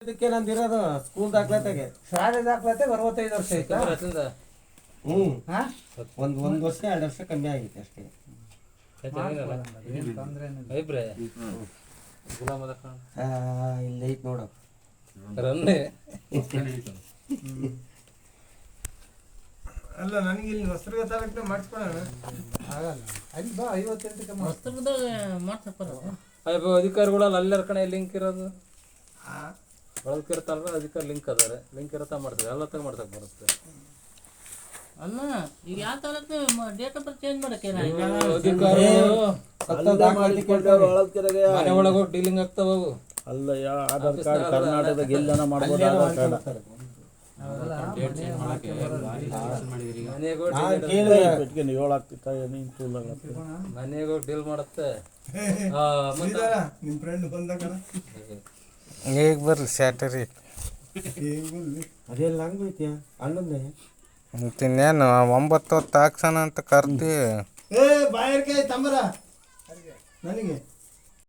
ಇದಕ್ಕೆ ನಂದಿರೋದು ಸ್ಕೂಲ್ ದಾಖಲಾತಿಗೆ ಶಾಲೆ ದಾಖಲಾತಿಗೆ 65 ವರ್ಷ ಆಯ್ತಾ? ಒಂದು ವರ್ಷ 2 ವರ್ಷ ಕಮ್ಮಿ ಆಗೈತೆ ಅಷ್ಟೇ. ಇಲ್ಲ ಐತ್ ನೋಡು ಅಲ್ಲ ನನಗೆ ಇಲ್ಲಿ ಹೊಸದುರ್ಗ ತಾಲೂಕಿನ ಮಾಡಿಸ್ಕೊಳ್ಳೋಣ ಆಗಲ್ಲ. ಅಲ್ಲಿ ಬಾ 58ಕ್ಕೆ ಅಧಿಕಾರಿಗಳು ಅಲ್ಲಾರ ಕಡೆ ಲಿಂಕ್ ಇರೋದು ಒಳಗಿರ್ತಾರ ಅಧಿಕಾರಿ ಲಿಂಕ್ ಅದಾರೆ ಲಿಂಕ್ ಇರತ್ತ ಮಾಡ್ತಾರೆ ಎಲ್ಲ ತರ ಮಾಡ್ಸಕ್ ಬರುತ್ತೆ. ಅಲ್ಲ ಈಗ ಯಾವ taluk date of birth change ಮಾಡಕ್ಕೆ ಮನೆ ಒಳಗೆ ಹೋಗಿ ಡೀಲಿಂಗ್ ಆಗ್ತಾವ ಅವು. ಅಲ್ಲ ಆಧಾರ್ ಕಾರ್ಡ್ ಕರ್ನಾಟಕದಾಗ ಎಲ್ಲನ ಮಾಡ್ಬೋದು. ಆಧಾರ್ ಕಾರ್ಡ್ ಮನೆಗೆ ಹೋಗಿ ಡೀಲ್ ಮಾಡುತ್ತೆ. ನಿಮ್ಮ ಫ್ರೆಂಡ್ ಬಂದಾಗ ಈಗ ಬರ್ರಿ ಸ್ಯಾಟರಿ ಅದೆಲ್ಲ ಹಂಗೈತಿ ಅಣ್ಣಂದೆ ಇನ್ನೇನು 9 ಹೊತ್ತು ಹಾಕ್ಸೋಣ ಅಂತ ಕರ್ತಿ. ಬಾಯರ್ಕಾಯಿ ತಂಬರ ನನಗೆ